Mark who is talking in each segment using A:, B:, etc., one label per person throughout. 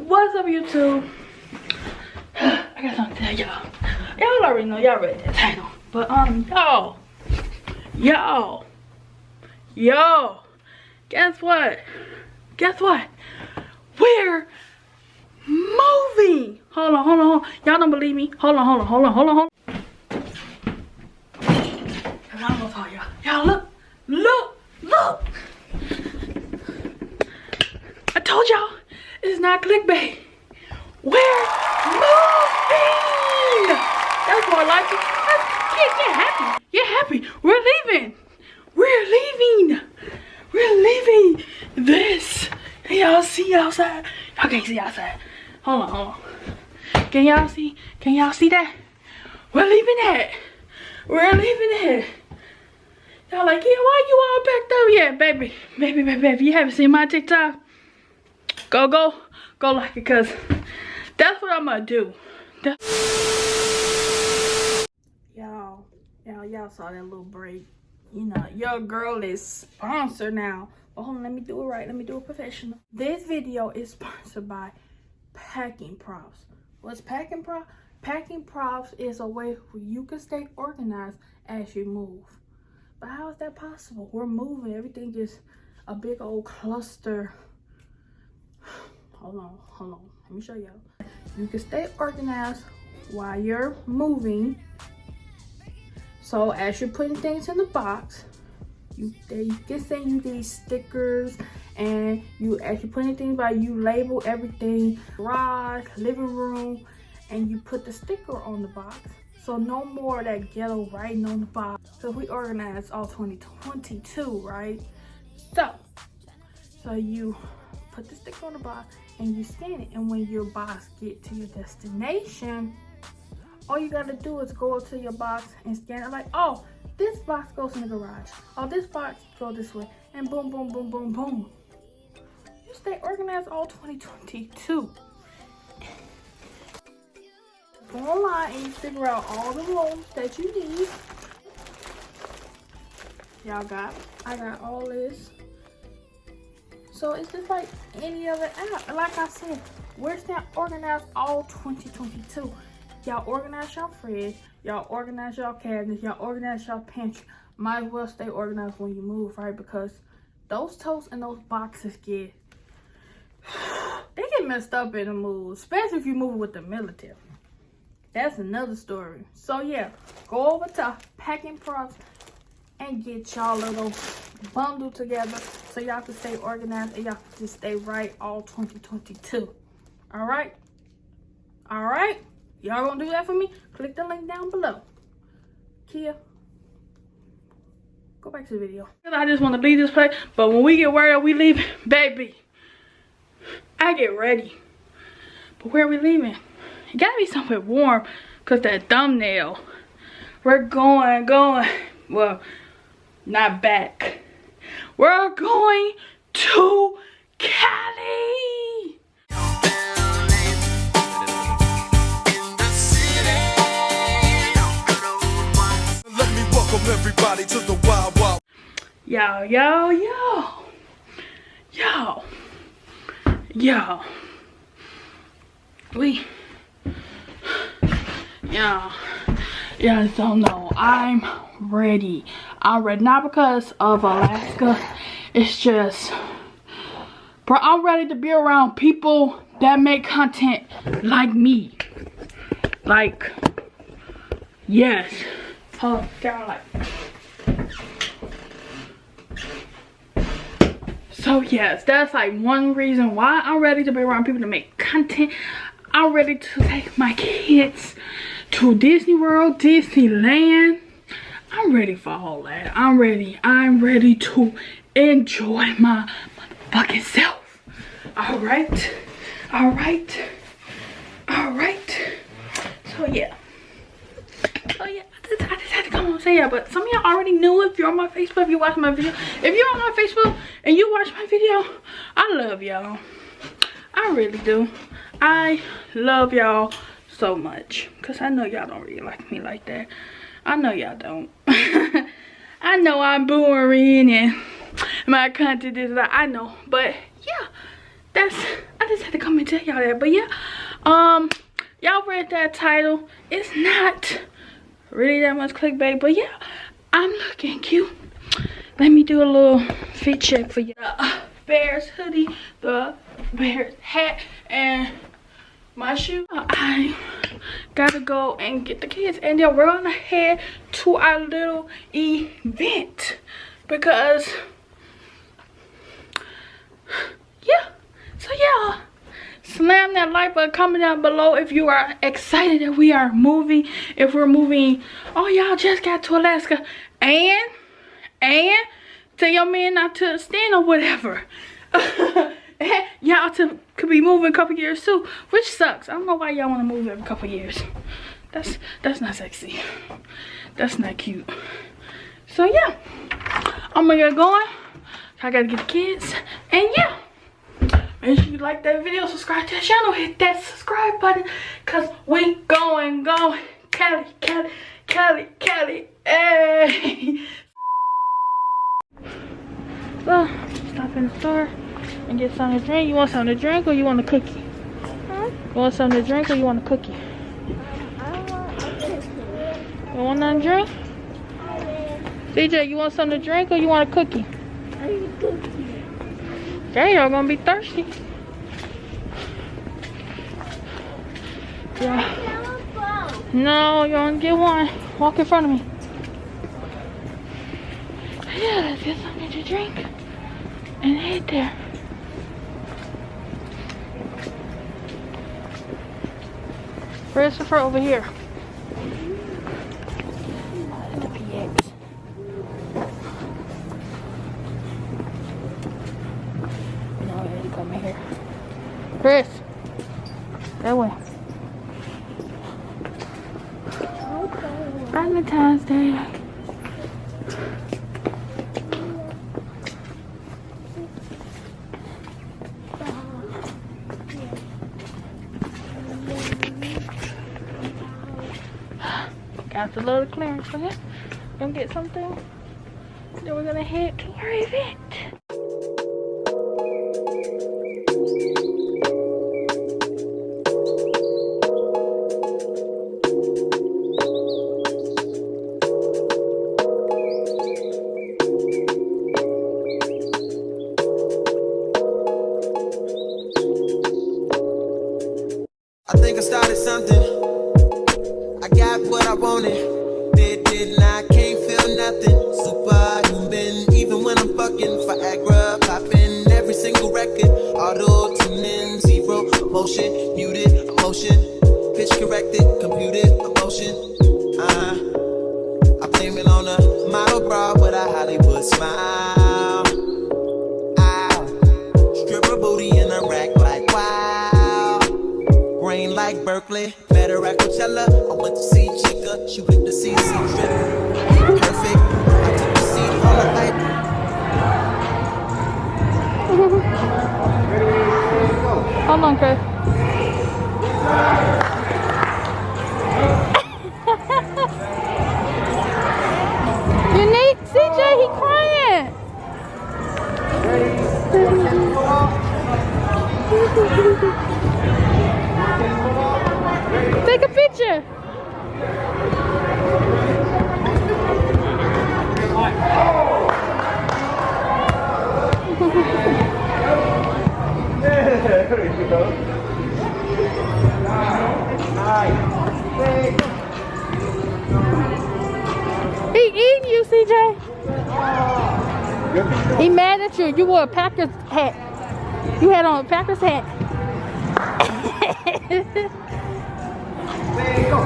A: What's up, YouTube? I got something to tell y'all. Y'all already know, y'all read that title. But y'all, guess what? We're moving. Hold on. Y'all don't believe me? Hold on. I'm gonna tell y'all. Y'all look. I told y'all it's not clickbait. We're moving. That's more like it. Get happy. We're leaving this. Can y'all see outside? Y'all can't see outside. Hold on. Can y'all see that? We're leaving it. Y'all like, yeah, why you all packed up yet, baby? If you haven't seen my TikTok, go like it, cause that's what I'm gonna do. Y'all saw that little break. You know, your girl is sponsored now. But hold on, let me do it right. Let me do it professional. This video is sponsored by Packing Props. What's Packing Props? Packing Props is a way where you can stay organized as you move. But how is that possible? We're moving. Everything is a big old cluster. Hold on. Let me show y'all. You can stay organized while you're moving. So as you're putting things in the box, you can say you need stickers, and you as you're putting things by, you label everything, garage, living room, and you put the sticker on the box. So no more of that ghetto writing on the box. So we organized all 2022, right? So you put the sticker on the box and you scan it, and when your box get to your destination, all you gotta do is go up to your box and scan it, like, oh, this box goes in the garage. Oh, this box goes this way. And boom. You stay organized all 2022. Go online and you figure out all the rows that you need. I got all this. So it's just like any other app. Like I said, we're still organized all 2022. Y'all organize your fridge, y'all organize your cabinets, y'all organize your pantry. Might as well stay organized when you move, right? Because those totes and those boxes get messed up in the move, especially if you move with the military. That's another story. So yeah, go over to Packing Props and get y'all little bundle together so y'all can stay organized and y'all can just stay right all 2022. All right? Y'all gonna do that for me? Click the link down below. Kia, go back to the video. I just want to leave this place, but when we get word that we leaving, baby, I get ready. But where are we leaving? It gotta be somewhere warm, cause that thumbnail. We're going. Well, not back. We're going to Cali.
B: Everybody to the wild.
A: Y'all. Y'all don't know. I'm ready. Not because of Alaska. It's just, bro, I'm ready to be around people that make content like me. Like, yes. Oh, down like. So yes, that's like one reason why I'm ready to be around people to make content. I'm ready to take my kids to Disney World, Disneyland. I'm ready for all that. I'm ready to enjoy my motherfucking self. All right. So yeah. I just had to come on and say that, but some of y'all already knew. If you're on my Facebook, if you watch my video, if you're on my Facebook and you watch my video, I love y'all. I really do. I love y'all so much, because I know y'all don't really like me like that. I know y'all don't. I know I'm boring and my content is like, I know, but yeah, I I just had to come and tell y'all that. But yeah, y'all read that title. It's not really that much clickbait, but yeah, I'm looking cute. Let me do a little fit check for you. The Bears hoodie, the Bears hat, and my shoe. I gotta go and get the kids, and then we're gonna head to our little event because yeah. So yeah, slam that like button, comment down below if you are excited that we are moving. If we're moving, oh y'all just got to Alaska, and tell your man not to stand or whatever. Y'all could be moving a couple years too, which sucks. I don't know why y'all want to move every couple years. That's not sexy. That's not cute. So yeah, I'm gonna get going. I gotta get the kids, and yeah, make sure you like that video, subscribe to the channel, hit that subscribe button, cause we going Cali, hey. So stop in the store and get something to drink. You want something to drink or you want a cookie? Huh? You want something to drink or you want a cookie?
B: I want a cookie.
A: You want nothing to drink? CJ, you want something to drink or you want a cookie?
B: I need a cookie.
A: Okay, y'all gonna be thirsty. Yeah. No, you want to get one. Walk in front of me. Yeah, let's get something to drink and head there. Christopher over here. The PX. No, he come here. Chris, that way. Valentine's Day. Got the little clearance for that. Gonna get something. Then we're gonna head to our event.
C: I think I started something. I got what I wanted. Didn't I can't feel nothing. Superhuman, even when I'm fucking Viagra, popping every single record. Auto tuning, zero motion, muted emotion, pitch corrected, computed emotion. I blame it on a model bra with a Hollywood smile. Stripper booty in a rack like wow. Brain like Berkeley, better at Coachella. I went to see Chica, she went to see trip. Perfect, I took the seat on the light.
A: Hold on, Chris. Unique, CJ, he crying. Take a picture.
D: There you go. Nice.
A: He eating you, CJ. He mad at you. You wore a Packers hat. You had on a Packers hat.
D: There you go.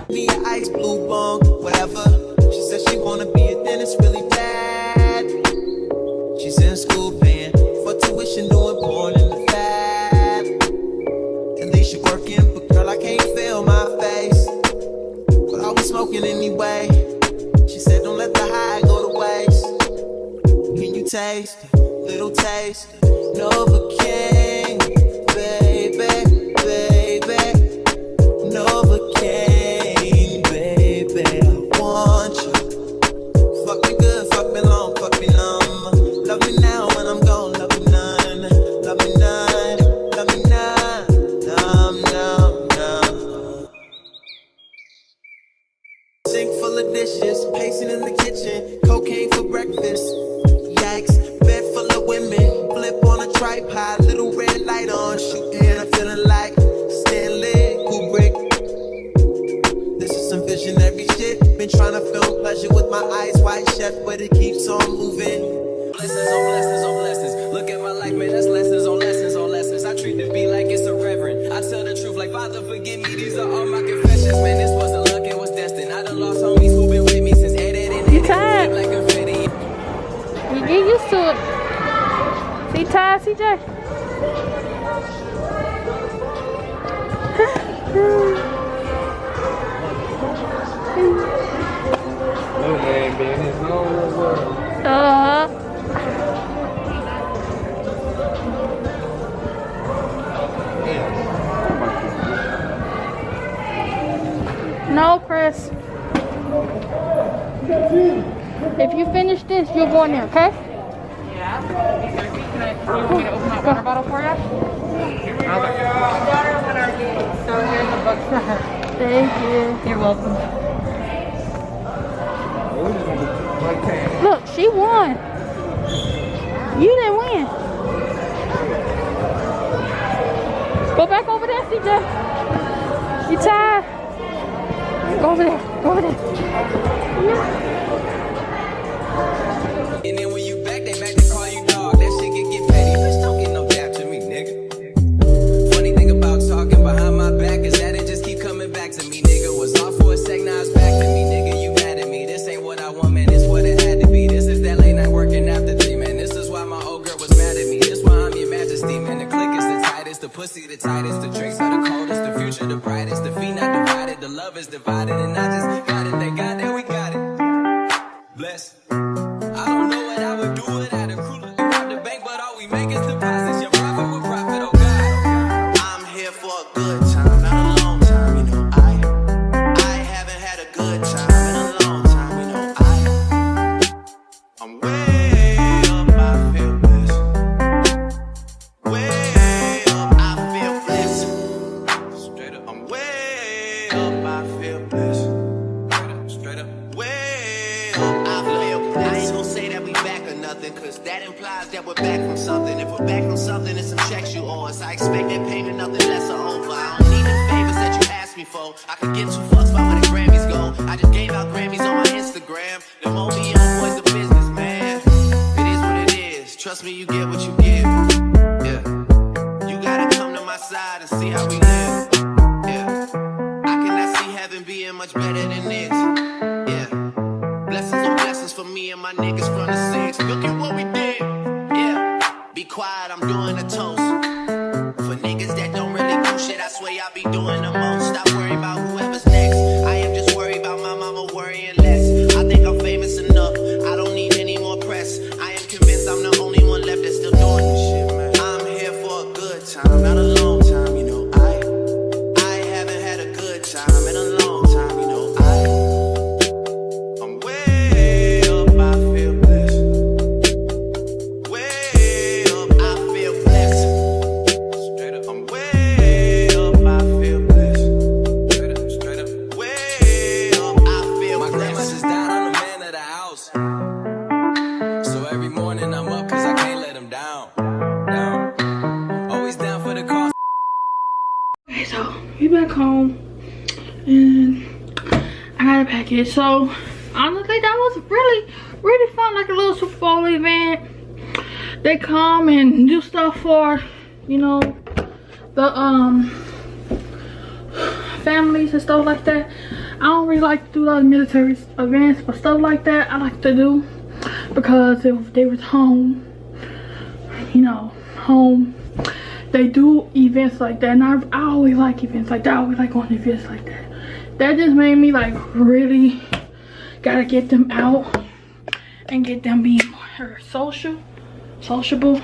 C: Me an ice blue bong, whatever. She said she wanna be a dentist really bad. She's in school paying for tuition, doing porn in the fab. At least she working, but girl I can't feel my face. But I was smoking anyway. She said don't let the high go to waste. Can you taste a little taste of Novocaine, baby, baby, Novocaine, baby, I want you.
A: CJ?
D: No man business, no world.
A: No, Chris. If you finish this, you'll go in there, okay?
E: Yeah. Can I, you want me to open that water bottle for you? My daughter won our game, so here's a book for her.
A: Thank you.
E: You're welcome.
A: Look, she won. You didn't win. Go back over there, CJ. You tired? Go over there. Go over there.
C: And then when you back, they call you dog. That shit can get petty. Bitch, don't get no dap to me, nigga. Funny thing about talking behind my back is that it just keep coming back to me, nigga. Was off for a sec, now it's back to me, nigga. You mad at me. This ain't what I want, man. This what it had to be. This is that late night working after 3, man. This is why my old girl was mad at me. This why I'm your majesty, man. The click is the tightest, the pussy the tightest, the drinks are the coldest, the future the brightest, the feet not divided, the love is divided, and I just got it. Thank God that we got it. Bless. I don't know what I would do without a crew. Rob the bank, but all we make is deposits. Your profit with profit, oh God. I'm here for a good time, not a long time. You know, I haven't had a good time in a long time. You know, I'm way up, I feel blessed. Way up, I feel blessed. Straight up, I'm way up, I feel blessed. Straight up, way up, I feel blessed. I ain't gonna say that we back or nothing, cause that implies that we're back from something. If we're back from something, it's some checks you owe us. I expect that payment, nothing less or over. I don't need the favors that you asked me for. I could get 2 fucks about where the Grammys go. I just gave out Grammys on my Instagram. The Moby Young Boy's the business, man. It is what it is. Trust me, you get what you give. Yeah. You gotta come to my side and see how we live. Yeah. I cannot see heaven being much better than this. Yeah. Blessings on blessings for me and my niggas from the 6. Look at what we did. Yeah. Be quiet, I'm doing a toast. For niggas that don't really do shit, I swear I'll be doing the most. Stop worrying about whoever's next. I am just worried about my mama worrying less. I think I'm famous enough. I don't need any more press. I am convinced I'm the only one left that's still doing this shit, man. I'm here for a good time, not a long time. You know, I haven't had a good time in a long time. You know, I'm way up, I feel blessed. Way up, I feel blessed. Straight up, I'm way up, I feel blessed. Straight up, way up, I feel blessed. My grandma just died, I'm the man of the house. So every morning I'm up cause I can't let him down. Always down for the cause.
A: Okay, so we back home and I got a package. So honestly, that was really fun, like a little Super Bowl event. They come and do stuff for, you know, the families and stuff like that. I don't really like to do a lot of military events, but stuff like that I like to do because if they was home, you know, home, they do events like that, and I always like events like that. I always like going to events like that. That just made me like really gotta get them out and get them being more sociable.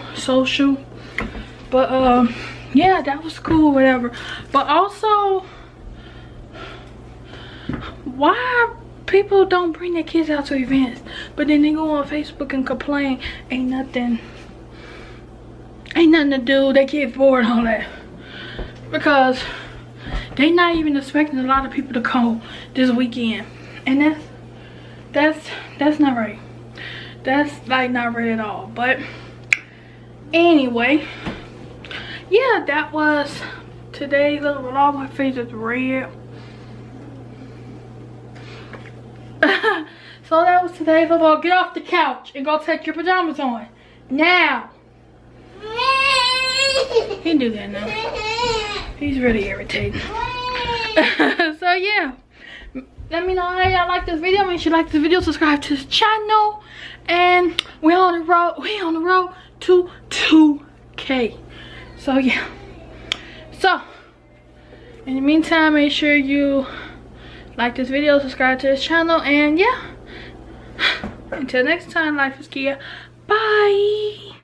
A: But yeah, that was cool, whatever. But also, why people don't bring their kids out to events, but then they go on Facebook and complain ain't nothing to do, they get bored and all that, because they not even expecting a lot of people to come this weekend, and that's not right. That's like not right at all. But anyway, yeah, that was today's little vlog. My face is red. So that was today's little vlog. Get off the couch and go take your pajamas on now. He can do that now. He's really irritating. So yeah, let me know how y'all like this video. Make sure you like this video, subscribe to this channel, and we on the road to 2 Okay, so yeah. So in the meantime, make sure you like this video, subscribe to this channel, and yeah, until next time, life is Kia. Bye.